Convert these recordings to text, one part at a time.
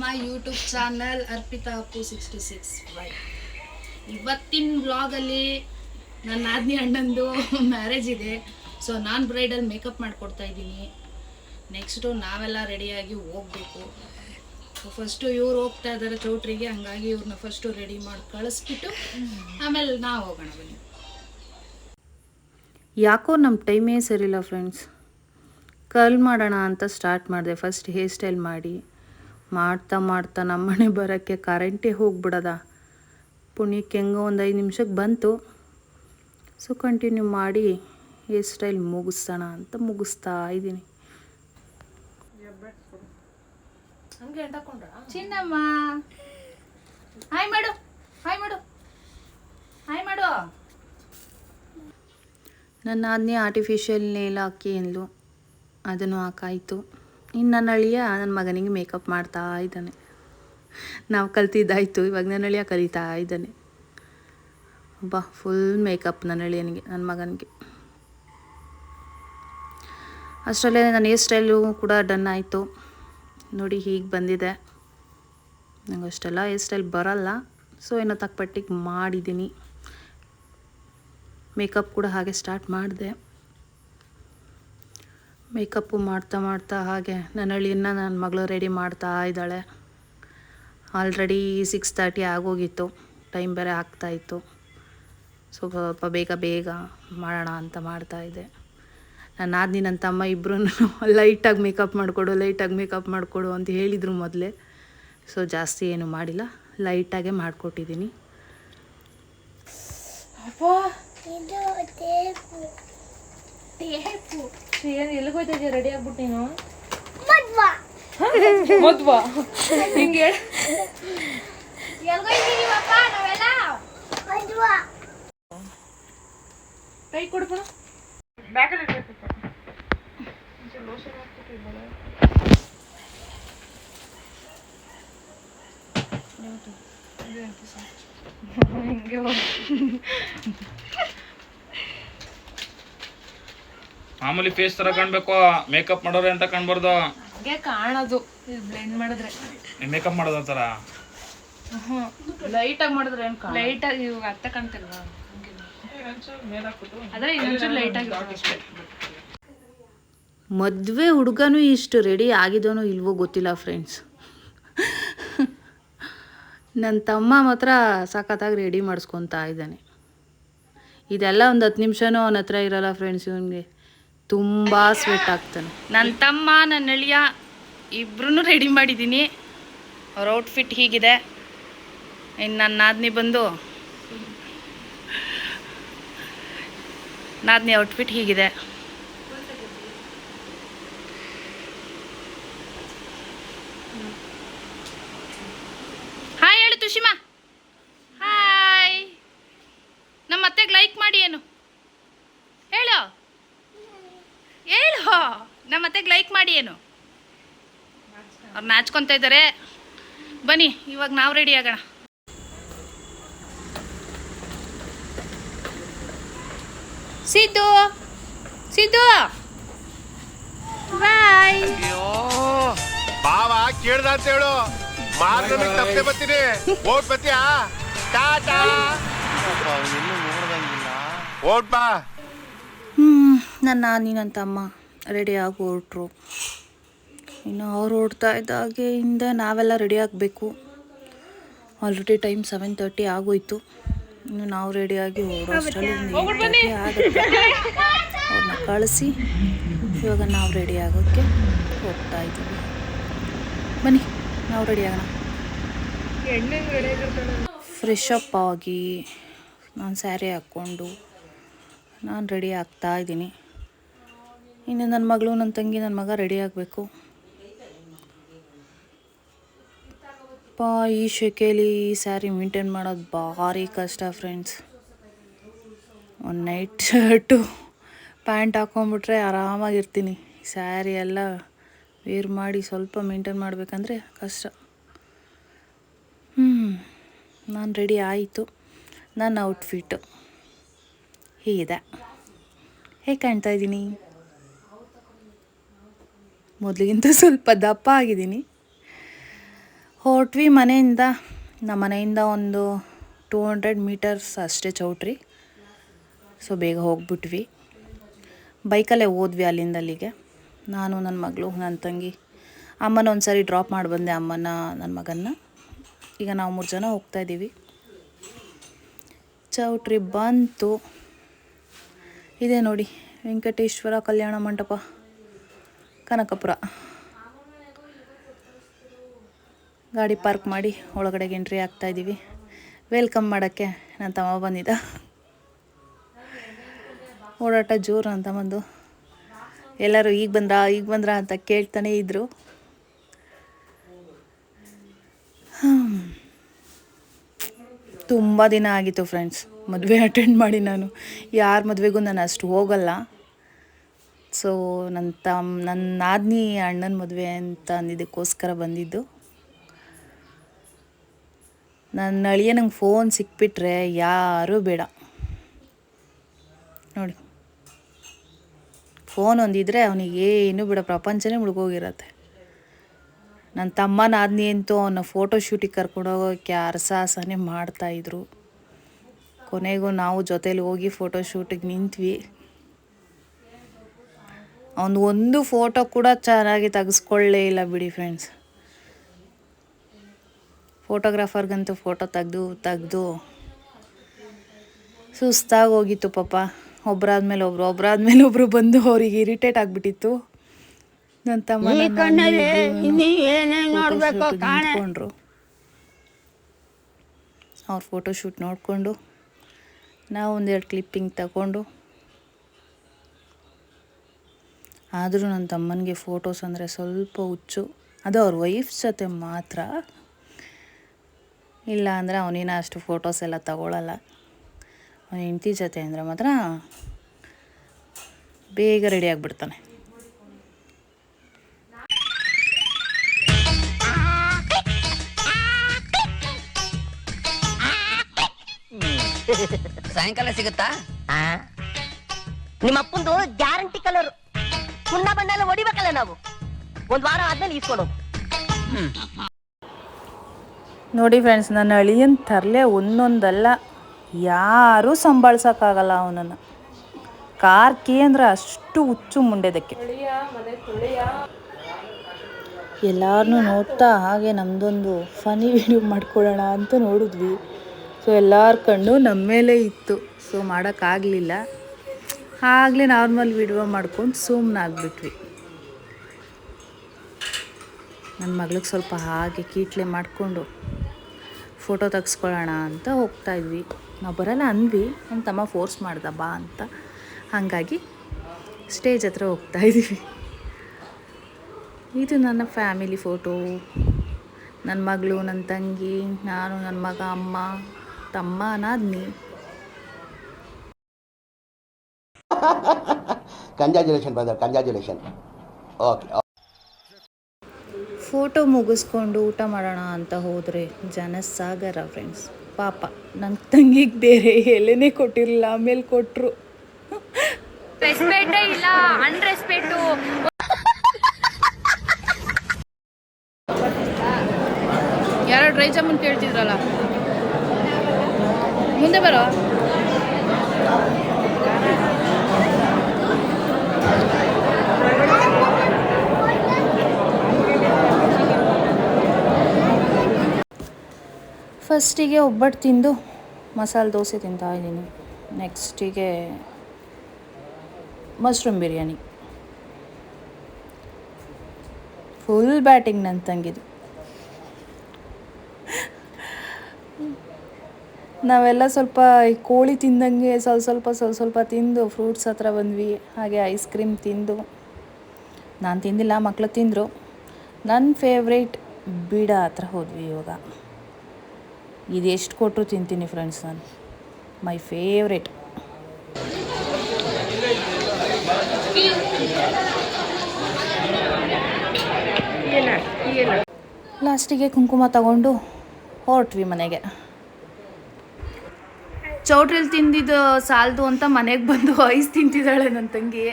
ಮೈ YouTube channel Arpita Appu 66 Y. ಇವತ್ತಿನ ವ್ಲಾಗಲ್ಲಿ ನನ್ನ ನಾದಿನಿ ಅಣ್ಣಂದು ಮ್ಯಾರೇಜ್ ಇದೆ. ಸೊ ನಾನು ಬ್ರೈಡಲ್ ಮೇಕಪ್ ಮಾಡಿಕೊಡ್ತಾ ಇದ್ದೀನಿ. ನೆಕ್ಸ್ಟು ನಾವೆಲ್ಲ ರೆಡಿಯಾಗಿ ಹೋಗಬೇಕು. ಫಸ್ಟು ಇವ್ರು ಹೋಗ್ತಾ ಇದ್ದಾರೆ ಚೌಟ್ರಿಗೆ, ಹಂಗಾಗಿ ಇವ್ರನ್ನ ಫಸ್ಟು ರೆಡಿ ಮಾಡಿ ಕಳಿಸ್ಬಿಟ್ಟು ಆಮೇಲೆ ನಾವು ಹೋಗೋಣ ಬನ್ನಿ. ಯಾಕೋ ನಮ್ಮ ಟೈಮೇ ಸರಿಯಿಲ್ಲ ಫ್ರೆಂಡ್ಸ್. ಕರ್ಲ್ ಮಾಡೋಣ ಅಂತ ಸ್ಟಾರ್ಟ್ ಮಾಡಿದೆ. ಫಸ್ಟ್ ಹೇರ್ ಸ್ಟೈಲ್ ಮಾಡ್ತಾ ನಮ್ಮನೆ ಬರೋಕ್ಕೆ ಕರೆಂಟೇ ಹೋಗ್ಬಿಡೋದ. ಪುಣ್ಯಕ್ಕೆ ಹೆಂಗೋ ಒಂದು 5 ನಿಮಿಷಕ್ಕೆ ಬಂತು. ಸೊ ಕಂಟಿನ್ಯೂ ಮಾಡಿ ಹೇರ್ ಸ್ಟೈಲ್ ಮುಗಿಸೋಣ ಅಂತ ಮುಗಿಸ್ತಾ ಇದ್ದೀನಿ. ಚಿನ್ನಮ್ಮ ಹಾಯ್ ಮಾಡು, ಹಾಯ್ ಮಾಡು, ಹಾಯ್ ಮಾಡು. ನನ್ನ ಆದ್ನೇ ಆರ್ಟಿಫಿಷಿಯಲ್ ನೇಲ್ ಹಾಕಿ ಅಂದ್ಲು, ಅದನ್ನು ಹಾಕಾಯಿತು. ಇನ್ನು ನನ್ನ ಅಳಿಯ ನನ್ನ ಮಗನಿಗೆ ಮೇಕಪ್ ಮಾಡ್ತಾ ಇದ್ದಾನೆ. ನಾವು ಕಲ್ತಿದ್ದಾಯಿತು, ಇವಾಗ ನನ್ನ ಅಳಿಯ ಕಲಿತಾ ಇದ್ದಾನೆ. ಫುಲ್ ಮೇಕಪ್ ನನ್ನ ಅಳಿಯನಿಗೆ, ನನ್ನ ಮಗನಿಗೆ. ಅಷ್ಟರಲ್ಲೇ ನನ್ನ ಹೇರ್ ಸ್ಟೈಲು ಕೂಡ ಡನ್ ಆಯಿತು. ನೋಡಿ ಹೀಗೆ ಬಂದಿದೆ. ನಂಗೆ ಅಷ್ಟೆಲ್ಲ ಹೇರ್ ಸ್ಟೈಲ್ ಬರಲ್ಲ, ಸೊ ಏನೋ ತಕ್ಕಪಟ್ಟಿಗೆ ಮಾಡಿದ್ದೀನಿ. ಮೇಕಪ್ ಕೂಡ ಹಾಗೆ ಸ್ಟಾರ್ಟ್ ಮಾಡಿದೆ. ಮೇಕಪ್ಪು ಮಾಡ್ತಾ ಹಾಗೆ ನನ್ನ ಅಳಿಯನ್ನ ನನ್ನ ಮಗಳು ರೆಡಿ ಮಾಡ್ತಾ ಇದ್ದಾಳೆ. ಆಲ್ರೆಡಿ 6:30 ಆಗೋಗಿತ್ತು, ಟೈಮ್ ಬೇರೆ ಆಗ್ತಾಯಿತ್ತು. ಸೊ ಸ್ವಲ್ಪ ಬೇಗ ಮಾಡೋಣ ಅಂತ ಮಾಡ್ತಾಯಿದ್ದೆ. ನನ್ನ ಆದ್ನಿ ನನ್ನ ತಮ್ಮ ಇಬ್ಬರೂ ಲೈಟಾಗಿ ಮೇಕಪ್ ಮಾಡಿಕೊಡು ಅಂತ ಹೇಳಿದರು ಮೊದಲೇ. ಸೊ ಜಾಸ್ತಿ ಏನು ಮಾಡಿಲ್ಲ, ಲೈಟಾಗೆ ಮಾಡಿಕೊಟ್ಟಿದ್ದೀನಿ. ಏನು ಎಲ್ಲಿಗೆ ಹೋಯ್ತಾ ಇದೆಯಾ? ರೆಡಿ ಆಗ್ಬಿಟ್ಟು ನೀನು ಮದ್ವಾ ಹಿಂಗೆ ಕೈ ಕೊಡ್ಬೋಣ. ಮಾಮೂಲಿ ಫೇಸ್ ತರ ಕಾಣ್ಬೇಕು, ಮೇಕಪ್ ಮಾಡೋರೆ ಅಂತ ಕಾಣ್ಬಾರ್ದು. ಹಂಗೆ ಕಾಣೋದು ಬ್ಲೆಂಡ್ ಮಾಡಿದ್ರೆ. ಮೇಕಪ್ ಮಾಡೋದ ತರ ಲೈಟಾಗಿ ಮಾಡಿದ್ರೆ ಏನು ಲೈಟಾಗಿ ಇವಾಗ ಅರ್ಥ ಕಾಣ್ತಿಲ್ವಾ? ಅದೇ ಇನ್ನೊಂಚೂರು ಲೈಟಾಗಿ. ಮದುವೆ ಹುಡುಗನೂ ಇಷ್ಟು ರೆಡಿ ಆಗಿದವನು ಇಲ್ವೋ ಗೊತ್ತಿಲ್ಲ ಫ್ರೆಂಡ್ಸ್. ನನ್ನ ತಮ್ಮ ಮಾತ್ರ ಸಖತ್ತಾಗಿ ರೆಡಿ ಮಾಡಿಸ್ಕೊತಾ ಇದ್ದಾನೆ. ಇದೆಲ್ಲ ಒಂದು 10 ನಿಮಿಷನೂ ಅವನ ಹತ್ರ ಇರೋಲ್ಲ ಫ್ರೆಂಡ್ಸ್. ಇವನಿಗೆ ತುಂಬ ಸ್ವೆಟ್ ಆಗ್ತಾನೆ. ನನ್ನ ತಮ್ಮ ನನ್ನ ಅಳಿಯ ಇಬ್ಬರೂ ರೆಡಿ ಮಾಡಿದ್ದೀನಿ. ಅವ್ರ ಔಟ್ಫಿಟ್ ಹೀಗಿದೆ. ಇನ್ನು ನನ್ನ ನಾದ್ನಿ ಬಂದು ನಾದ್ನಿ ಔಟ್ಫಿಟ್ ಹೀಗಿದೆ. ಹಾಯ್ ಹೇಳು ತುಷಿಮಾ. ಹಾಯ್. ನಮ್ಮ ಅತ್ತೆಗೆ ಲೈಕ್ ಮಾಡಿ. ಏನು ಹೇಳು ನಮ್ಮ ಅತ್ತೆಗೆ ಲೈಕ್ ಮಾಡಿ. ಏನು ಅವ್ರು ನಾಚ್ಕೊತಾ ಇದ್ದಾರೆ. ಬನ್ನಿ ಇವಾಗ ನಾವು ರೆಡಿ ಆಗೋಣ. ಸಿದ್ದು ಬಾಯ್. ಬಾವ ಕೇಳ್ದ ಅಂತ ಹೇಳು. ಮಾರ್ಗ ತಪ್ಪದೆ ಬರ್ತೀನಿ. ಓಟ್ ಬತ್ತೀಯಾ? ಟಾಟಾ. ಓಟ್ ಬಾ. ನನ್ನ ತಮ್ಮ ರೆಡಿಯಾಗಿ ಹೊರಟ್ರು. ಇನ್ನು ಅವ್ರು ಓಡ್ತಾ ಇದ್ದಾಗೆ ಹಿಂದೆ ನಾವೆಲ್ಲ ರೆಡಿ ಆಗಬೇಕು. ಆಲ್ರೆಡಿ ಟೈಮ್ 7:30 ಆಗೋಯ್ತು. ಇನ್ನು ನಾವು ರೆಡಿಯಾಗಿ ಓಡೋಷ್ಟರಲ್ಲಿ 8:30 ಆಗುತ್ತೆ. ಅವ್ರನ್ನ ಕಳಿಸಿ ಇವಾಗ ನಾವು ರೆಡಿ ಆಗೋಕ್ಕೆ ಹೋಗ್ತಾ ಇದ್ದೀವಿ. ಬನ್ನಿ ನಾವು ರೆಡಿ ಆಗೋಣ. ಫ್ರೆಶ್ ಅಪ್ ಆಗಿ ನಾನು ಸ್ಯಾರಿ ಹಾಕ್ಕೊಂಡು ನಾನು ರೆಡಿ ಆಗ್ತಾ ಇದ್ದೀನಿ. ಇನ್ನು ನನ್ನ ಮಗಳು, ನನ್ನ ತಂಗಿ, ನನ್ನ ಮಗ ರೆಡಿ ಆಗಬೇಕು. ಈ ಶೆಕೆಲಿ ಈ ಸ್ಯಾರಿ ಮೇಂಟೈನ್ ಮಾಡೋದು ಭಾರಿ ಕಷ್ಟ ಫ್ರೆಂಡ್ಸ್. ಒಂದು ನೈಟ್ ಶರ್ಟು ಪ್ಯಾಂಟ್ ಹಾಕ್ಕೊಂಬಿಟ್ರೆ ಆರಾಮಾಗಿರ್ತೀನಿ. ಸ್ಯಾರಿ ಎಲ್ಲ ವೇರ್ ಮಾಡಿ ಸ್ವಲ್ಪ ಮೇಂಟೈನ್ ಮಾಡಬೇಕಂದ್ರೆ ಕಷ್ಟ. ನಾನು ರೆಡಿ ಆಯಿತು. ನನ್ನ ಔಟ್ಫಿಟ್ಟು ಹೀಗಿದೆ. ಹೇಗೆ ಕಾಣ್ತಾ ಇದ್ದೀನಿ? ಮೊದಲಿಗಿಂತ ಸ್ವಲ್ಪ ದಪ್ಪ ಆಗಿದ್ದೀನಿ. ಹೊರಟ್ವಿ ಮನೆಯಿಂದ. ನಮ್ಮ ಮನೆಯಿಂದ ಒಂದು 200 ಮೀಟರ್ಸ್ ಅಷ್ಟೇ ಚೌಟ್ರಿ. ಸೊ ಬೇಗ ಹೋಗ್ಬಿಟ್ವಿ. ಬೈಕಲ್ಲೇ ಹೋದ್ವಿ ಅಲ್ಲಿಂದ ಅಲ್ಲಿಗೆ. ನಾನು, ನನ್ನ ಮಗಳು, ನನ್ನ ತಂಗಿ. ಅಮ್ಮನ ಒಂದು ಸಾರಿ ಡ್ರಾಪ್ ಮಾಡಿ ಬಂದೆ, ಅಮ್ಮನ ನನ್ನ ಮಗನ್ನ. ಈಗ ನಾವು 3 ಜನ ಹೋಗ್ತಾಯಿದ್ದೀವಿ. ಚೌಟ್ರಿ ಬಂತು. ಇದೆ ನೋಡಿ, ವೆಂಕಟೇಶ್ವರ ಕಲ್ಯಾಣ ಮಂಟಪ, ಕನಕಪುರ. ಗಾಡಿ ಪಾರ್ಕ್ ಮಾಡಿ ಒಳಗಡೆಗೆ ಎಂಟ್ರಿ ಆಗ್ತಾಯಿದ್ದೀವಿ. ವೆಲ್ಕಮ್ ಮಾಡೋಕ್ಕೆ ನನ್ನ ತಮ್ಮ ಬಂದಿದ್ದ. ಓಡಾಟ ಜೋರು ಅಂತ ಬಂದು ಎಲ್ಲರೂ ಈಗ ಬಂದ್ರಾ ಅಂತ ಕೇಳ್ತಾನೇ ಇದ್ದರು. ತುಂಬ ದಿನ ಆಗಿತ್ತು ಫ್ರೆಂಡ್ಸ್ ಮದುವೆ ಅಟೆಂಡ್ ಮಾಡಿ. ನಾನು ಯಾರ ಮದುವೆಗೂ ನಾನು ಅಷ್ಟು ಹೋಗಲ್ಲ. ಸೊ ನನ್ನ ನಾದಿನಿ ಅಣ್ಣನ ಮದುವೆ ಅಂತ ಅಂದಿದ್ದಕ್ಕೋಸ್ಕರ ಬಂದಿದ್ದು. ನನ್ನ ಅಳಿಯ ನಂಗೆ ಫೋನ್ ಸಿಕ್ಬಿಟ್ರೆ ಯಾರೂ ಬೇಡ ನೋಡಿ. ಫೋನ್ ಒಂದಿದ್ರೆ ಅವನಿಗೇನು ಬೇಡ, ಪ್ರಪಂಚನೇ ಮುಳುಗೋಗಿರತ್ತೆ. ನನ್ನ ತಮ್ಮ ನಾದಿನಿ ಅಂತೂ ಅವನ ಫೋಟೋಶೂಟಿಗೆ ಕರ್ಕೊಂಡು ಹೋಗೋಕ್ಕೆ ಅರಸಾಸನೆ ಮಾಡ್ತಾಯಿದ್ರು. ಕೊನೆಗೂ ನಾವು ಜೊತೇಲಿ ಹೋಗಿ ಫೋಟೋಶೂಟಿಗೆ ನಿಂತ್ವಿ. ಅವನು ಒಂದು ಫೋಟೋ ಕೂಡ ಚೆನ್ನಾಗಿ ತೆಗೆಸ್ಕೊಳ್ಳೇ ಇಲ್ಲ ಬಿಡಿ ಫ್ರೆಂಡ್ಸ್. ಫೋಟೋಗ್ರಾಫರ್ಗಂತೂ ಫೋಟೋ ತೆಗ್ದು ಸುಸ್ತಾಗಿ ಹೋಗಿತ್ತು ಪಾಪ. ಒಬ್ಬರಾದ್ಮೇಲೆ ಒಬ್ಬರು ಬಂದು ಅವ್ರಿಗೆ ಇರಿಟೇಟ್ ಆಗಿಬಿಟ್ಟಿತ್ತು. ನನ್ನ ತಮ್ಮ ನಿಂತ್ಕೊಂಡ್ರು. ಅವ್ರ ಫೋಟೋಶೂಟ್ ನೋಡಿಕೊಂಡು ನಾವು ಒಂದೆರಡು ಕ್ಲಿಪ್ಪಿಂಗ್ ತಗೊಂಡು. ಆದರೂ ನನ್ನ ತಮ್ಮನಿಗೆ ಫೋಟೋಸ್ ಅಂದರೆ ಸ್ವಲ್ಪ ಹುಚ್ಚು. ಅದು ಅವ್ರ ವೈಫ್ಸ್ ಜೊತೆ ಮಾತ್ರ. ಇಲ್ಲ ಅಂದರೆ ಅವನಿನ ಅಷ್ಟು ಫೋಟೋಸ್ ಎಲ್ಲ ತಗೊಳ್ಳಲ್ಲ. ಅವನ ಹೆಂಡತಿ ಜೊತೆ ಅಂದರೆ ಮಾತ್ರ ಬೇಗ ರೆಡಿ ಆಗಿಬಿಡ್ತಾನೆ. ಸಾಯಂಕಾಲ ಸಿಗುತ್ತಾ? ನಿಮ್ಮ ಅಪ್ಪಂದು ಗ್ಯಾರಂಟಿ ಕಲರ್. ಸುಣ್ಣ ಬಣ್ಣ ಎಲ್ಲ ಹೊಡಿಬೇಕಲ್ಲ ನಾವು. ಒಂದ್ ವಾರ ಆದ್ಮೇಲೆ ಇಸ್ಕೊಡು. ನೋಡಿ ಫ್ರೆಂಡ್ಸ್, ನನ್ನ ಅಳಿಯನ್ ತರಲೆ ಒಂದೊಂದಲ್ಲ, ಯಾರೂ ಸಂಭಾಳ್ಸೋಕ್ಕಾಗಲ್ಲ ಅವನನ್ನು. ಕಾರ್ಕಿ ಅಂದರೆ ಅಷ್ಟು ಹುಚ್ಚು ಮುಂಡೆದಕ್ಕೆ. ಎಲ್ಲರನ್ನೂ ನೋಡ್ತಾ ಹಾಗೆ ನಮ್ಮದೊಂದು ಫನಿ ವಿಡಿಯೋ ಮಾಡ್ಕೊಳ್ಳೋಣ ಅಂತ ನೋಡಿದ್ವಿ. ಸೊ ಎಲ್ಲರ ಕಣ್ಣು ನಮ್ಮ ಮೇಲೆ ಇತ್ತು. ಸೊ ಮಾಡೋಕ್ಕಾಗಲಿಲ್ಲ. ಆಗಲೇ ನಾರ್ಮಲ್ ವಿಡಿಯೋ ಮಾಡ್ಕೊಂಡು ಸುಮ್ಮನಾಗ್ಬಿಟ್ವಿ. ನನ್ನ ಮಗಳಿಗೆ ಸ್ವಲ್ಪ ಹಾಗೆ ಕೀಟ್ಲೆ ಮಾಡಿಕೊಂಡು ಫೋಟೋ ತೆಗೆಸ್ಕೊಳ್ಳೋಣ ಅಂತ ಹೋಗ್ತಾಯಿದ್ವಿ. ನಾವು ಬರೋಲ್ಲ ಅಂದ್ವಿ, ನಮ್ಮ ತಮ್ಮ ಫೋರ್ಸ್ ಮಾಡ್ದ ಬಾ ಅಂತ. ಹಾಗಾಗಿ ಸ್ಟೇಜ್ ಹತ್ರ ಹೋಗ್ತಾಯಿದ್ದೀವಿ. ಇದು ನನ್ನ ಫ್ಯಾಮಿಲಿ ಫೋಟೋ. ನನ್ನ ಮಗಳು, ನನ್ನ ತಂಗಿ, ನಾನು, ನನ್ನ ಮಗ, ಅಮ್ಮ, ತಮ್ಮ, ನಾದಿನಿ. Congratulation brother, congratulation. Okay. Photo ಮುಗಿಸ್ಕೊಂಡು ಊಟ ಮಾಡೋಣ ಅಂತ ಹೋದರೆ ಜನಸಾಗರ ಫ್ರೆಂಡ್ಸ್. ಪಾಪ ನನ್ನ ತಂಗಿಗೆ ಬೇರೆ ಎಲೆನೇ ಕೊಟ್ಟಿರಲಿಲ್ಲ, ಆಮೇಲೆ ಕೊಟ್ಟರು. ರೆಸ್ಪೆಕ್ಟೇ ಇಲ್ಲ, ಅನ್ರೆಸ್ಪೆಕ್ಟು. ಯಾರೋ ಡ್ರೈ ಜಾಮೂನ್ ಕೇಳ್ತಿದ್ರಲ್ಲ, ಮುಂದೆ ಬರೋ. ಫಸ್ಟಿಗೆ ಒಬ್ಬಟ್ಟು ತಿಂದು ಮಸಾಲೆ ದೋಸೆ ತಿಂತಾಯಿದ್ದೀನಿ. ನೆಕ್ಸ್ಟಿಗೆ ಮಶ್ರೂಮ್ ಬಿರಿಯಾನಿ. ಫುಲ್ ಬ್ಯಾಟಿಂಗ್ ನನ್ನ ತಂಗಿದು. ನಾವೆಲ್ಲ ಸ್ವಲ್ಪ ಈ ಕೋಳಿ ತಿಂದಂಗೆ ಸ್ವಲ್ಪ ತಿಂದು ಫ್ರೂಟ್ಸ್ ಹತ್ರ ಬಂದ್ವಿ. ಹಾಗೆ ಐಸ್ ಕ್ರೀಮ್ ತಿಂದು, ನಾನು ತಿಂದಿಲ್ಲ, ಮಕ್ಕಳು ತಿಂದರು. ನನ್ನ ಫೇವ್ರೇಟ್ ಬೀಡ ಹತ್ರ ಹೋದ್ವಿ. ಇವಾಗ ಇದೆಷ್ಟು ಕೊಟ್ಟರು ತಿಂತೀನಿ ಫ್ರೆಂಡ್ಸ್. ನಾನು ಮೈ ಫೇವ್ರೇಟ್. ಲಾಸ್ಟಿಗೆ ಕುಂಕುಮ ತಗೊಂಡು ಹೊರಟ್ವಿ ಮನೆಗೆ. ಚೌಟ್ರಿಲಿ ತಿಂದಿದ್ದು ಸಾಲದು ಅಂತ ಮನೆಗೆ ಬಂದು ಐಸ್ ತಿಂತಿದ್ದಾಳೆ ನನ್ನ ತಂಗಿ.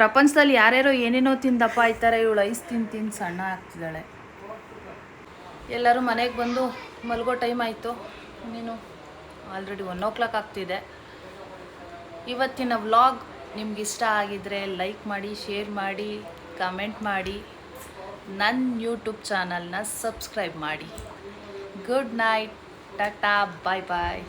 ಪ್ರಪಂಚದಲ್ಲಿ ಯಾರ್ಯಾರೋ ಏನೇನೋ ತಿಂದಪ್ಪ ಆಯ್ತಾರೆ, ಇವಳು ಐಸ್ ತಿಂದು ಸಣ್ಣ ಆಗ್ತಿದ್ದಾಳೆ. ಎಲ್ಲರೂ ಮನೆಗೆ ಬಂದು ಮಲಗೋ ಟೈಮ್ ಆಯಿತು. ನೀನು ಆಲ್ರೆಡಿ 1 o'clock ಆಗ್ತಿದೆ. ಇವತ್ತಿನ ವ್ಲಾಗ್ ನಿಮ್ಗೆ ಇಷ್ಟ ಆಗಿದ್ರೆ ಲೈಕ್ ಮಾಡಿ, ಶೇರ್ ಮಾಡಿ, ಕಮೆಂಟ್ ಮಾಡಿ, ನನ್ನ ಯೂಟ್ಯೂಬ್ ಚಾನಲ್ನ ಸಬ್ಸ್ಕ್ರೈಬ್ ಮಾಡಿ. ಗುಡ್ ನೈಟ್, ಟಾಟಾ, ಬಾಯ್ ಬಾಯ್.